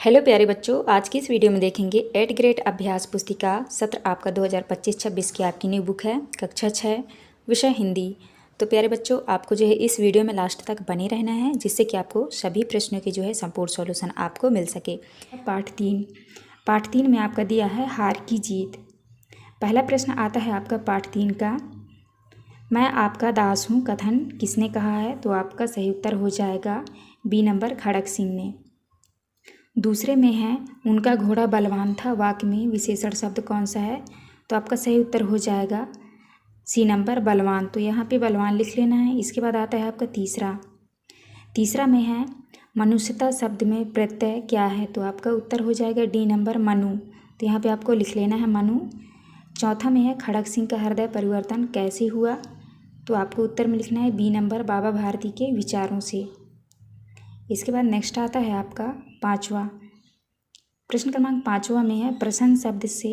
Hello प्यारे बच्चों, आज की इस वीडियो में देखेंगे 8th ग्रेड अभ्यास पुस्तिका सत्र आपका 2025-26 की आपकी न्यू बुक है कक्षा 6 विषय हिंदी। तो प्यारे बच्चों, आपको जो है इस वीडियो में लास्ट तक बने रहना है, जिससे कि आपको सभी प्रश्नों की जो है संपूर्ण सॉल्यूशन आपको मिल सके। पाठ 3 में आपका दिया है हार की जीत। पहला प्रश्न आता है आपका पाठ 3 का, मैं आपका दास हूँ कथन किसने कहा है? तो आपका सही उत्तर हो जाएगा बी नंबर खड़क सिंह ने। दूसरे में है उनका घोड़ा बलवान था, वाक्य में विशेषण शब्द कौन सा है? तो आपका सही उत्तर हो जाएगा सी नंबर बलवान। तो यहाँ पे बलवान लिख लेना है। इसके बाद आता है आपका तीसरा में है मनुष्यता शब्द में प्रत्यय क्या है? तो आपका उत्तर हो जाएगा डी नंबर मनु। तो यहाँ पे आपको लिख लेना है मनु। चौथा में है खड़क सिंह का हृदय परिवर्तन कैसे हुआ? तो आपको उत्तर में लिखना है बी नंबर बाबा भारती के विचारों से। इसके बाद नेक्स्ट आता है आपका प्रश्न क्रमांक 5 में है प्रसन्न शब्द से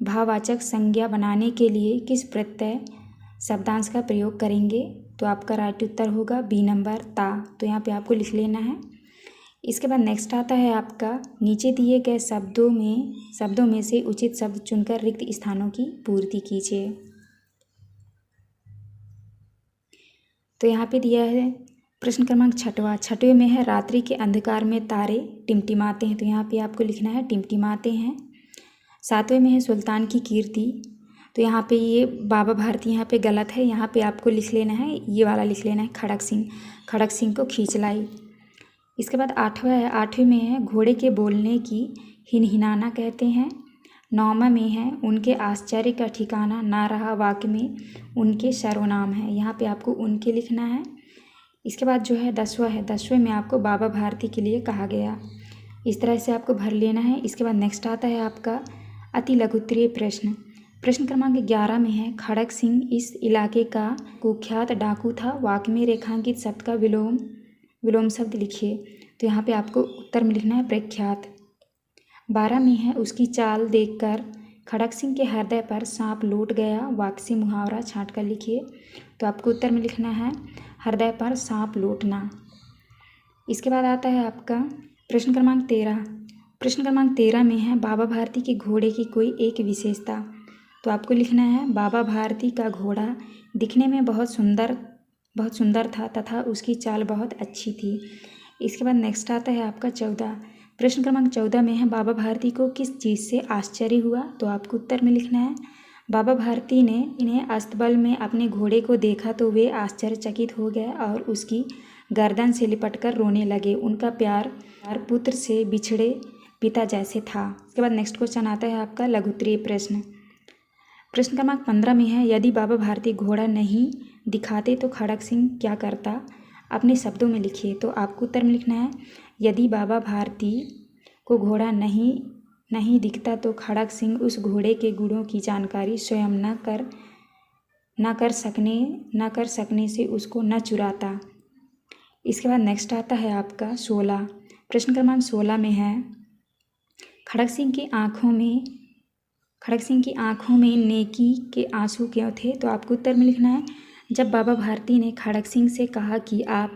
भाववाचक संज्ञा बनाने के लिए किस प्रत्यय शब्दांश का प्रयोग करेंगे? तो आपका राइट उत्तर होगा बी नंबर ता। तो यहाँ पे आपको लिख लेना है। इसके बाद नेक्स्ट आता है आपका नीचे दिए गए शब्दों में से उचित शब्द चुनकर रिक्त स्थानों की पूर्ति कीजिए। तो यहाँ पे दिया है प्रश्न क्रमांक 6 में है रात्रि के अंधकार में तारे टिमटिमाते हैं। तो यहाँ पे आपको लिखना है टिमटिमाते हैं। 7वें में है सुल्तान की कीर्ति। तो यहाँ पे ये बाबा भारती यहाँ पे गलत है, यहाँ पे आपको लिख लेना है, ये वाला लिख लेना है खड़क सिंह को खींच लाई। इसके बाद 8वें में है घोड़े के बोलने की हिनहिनाना कहते हैं। 9वां में है उनके आश्चर्य का ठिकाना ना रहा, वाक्य में उनके सर्वनाम है। यहाँ पे आपको उनके लिखना है। इसके बाद जो है 10वें में आपको बाबा भारती के लिए कहा गया। इस तरह से आपको भर लेना है। इसके बाद नेक्स्ट आता है आपका अति लघुत्तरीय प्रश्न क्रमांक 11 में है खड़क सिंह इस इलाके का कुख्यात डाकू था, वाक्य में रेखांकित शब्द का विलोम शब्द लिखिए। तो यहाँ पे आपको उत्तर में लिखना है प्रख्यात। 12 में है उसकी चाल देखकर खड़क सिंह के हृदय पर सांप लौट गया, वाक्य से मुहावरा छांट कर लिखिए। तो आपको उत्तर में लिखना है हृदय पर सांप लौटना। इसके बाद आता है आपका प्रश्न क्रमांक 13 में है बाबा भारती के घोड़े की कोई एक विशेषता। तो आपको लिखना है बाबा भारती का घोड़ा दिखने में बहुत सुंदर था तथा उसकी चाल बहुत अच्छी थी। इसके बाद नेक्स्ट आता है आपका प्रश्न क्रमांक 14 में है बाबा भारती को किस चीज़ से आश्चर्य हुआ? तो आपको उत्तर में लिखना है बाबा भारती ने इन्हें अस्तबल में अपने घोड़े को देखा तो वे आश्चर्यचकित हो गए और उसकी गर्दन से लिपटकर रोने लगे। उनका प्यार पुत्र से बिछड़े पिता जैसे था। इसके बाद नेक्स्ट क्वेश्चन आता है आपका लघुत्तरीय प्रश्न क्रमांक 15 में है यदि बाबा भारती घोड़ा नहीं दिखाते तो खड़क सिंह क्या करता? अपने शब्दों में लिखिए। तो आपको उत्तर में लिखना है यदि बाबा भारती को घोड़ा नहीं दिखता तो खड़क सिंह उस घोड़े के गुणों की जानकारी स्वयं न कर सकने से उसको न चुराता। इसके बाद नेक्स्ट आता है आपका प्रश्न क्रमांक 16 में है खड़क सिंह की आंखों में नेकी के आंसू क्यों थे? तो आपको उत्तर में लिखना है जब बाबा भारती ने खड़क सिंह से कहा कि आप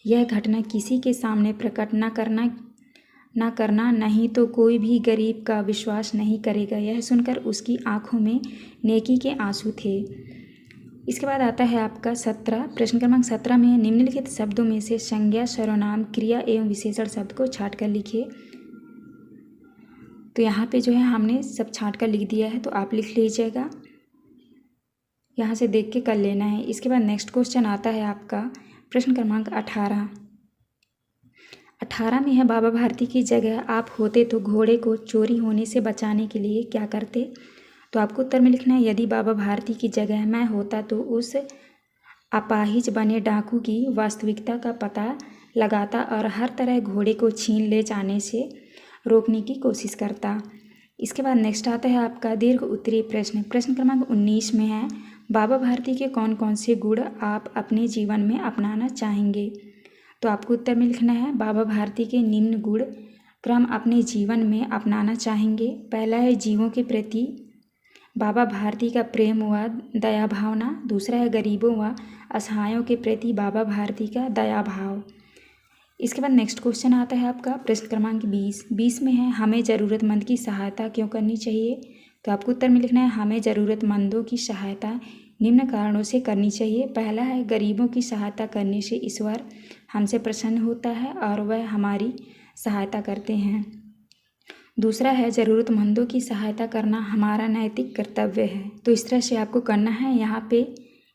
यह घटना किसी के सामने प्रकट न करना नहीं तो कोई भी गरीब का विश्वास नहीं करेगा। यह सुनकर उसकी आंखों में नेकी के आंसू थे। इसके बाद आता है आपका प्रश्न क्रमांक 17 में निम्नलिखित शब्दों में से संज्ञा सर्वनाम क्रिया एवं विशेषण शब्द को छांट कर लिखिए। तो यहाँ पे जो है हमने सब छांट कर लिख दिया है, तो आप लिख लीजिएगा, यहाँ से देख के कर लेना है। इसके बाद नेक्स्ट क्वेश्चन आता है आपका प्रश्न क्रमांक 18 में है बाबा भारती की जगह आप होते तो घोड़े को चोरी होने से बचाने के लिए क्या करते? तो आपको उत्तर में लिखना है यदि बाबा भारती की जगह मैं होता तो उस अपाहिज बने डाकू की वास्तविकता का पता लगाता और हर तरह घोड़े को छीन ले जाने से रोकने की कोशिश करता। इसके बाद नेक्स्ट आता है आपका दीर्घ उत्तरीय प्रश्न क्रमांक 19 में है बाबा भारती के कौन कौन से गुण आप अपने जीवन में अपनाना चाहेंगे? तो आपको उत्तर में लिखना है बाबा भारती के निम्न गुण क्रम अपने जीवन में अपनाना चाहेंगे। पहला है जीवों के प्रति बाबा भारती का प्रेम व दया भावना। दूसरा है गरीबों व असहायों के प्रति बाबा भारती का दया भाव। इसके बाद नेक्स्ट क्वेश्चन आता है आपका प्रश्न क्रमांक 20 में है हमें ज़रूरतमंद की सहायता क्यों करनी चाहिए। तो आपको उत्तर में लिखना है हमें ज़रूरतमंदों की सहायता निम्न कारणों से करनी चाहिए। पहला है गरीबों की सहायता करने से ईश्वर हमसे प्रसन्न होता है और वह हमारी सहायता करते हैं। दूसरा है ज़रूरतमंदों की सहायता करना हमारा नैतिक कर्तव्य है। तो इस तरह से आपको करना है। यहाँ पे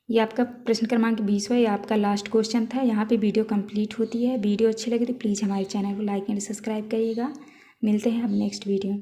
ये आपका प्रश्न क्रमांक 20 ये आपका लास्ट क्वेश्चन था। यहाँ पे वीडियो कंप्लीट होती है। वीडियो अच्छी लगी तो प्लीज़ हमारे चैनल को लाइक एंड सब्सक्राइब करिएगा। मिलते हैं अब नेक्स्ट वीडियो।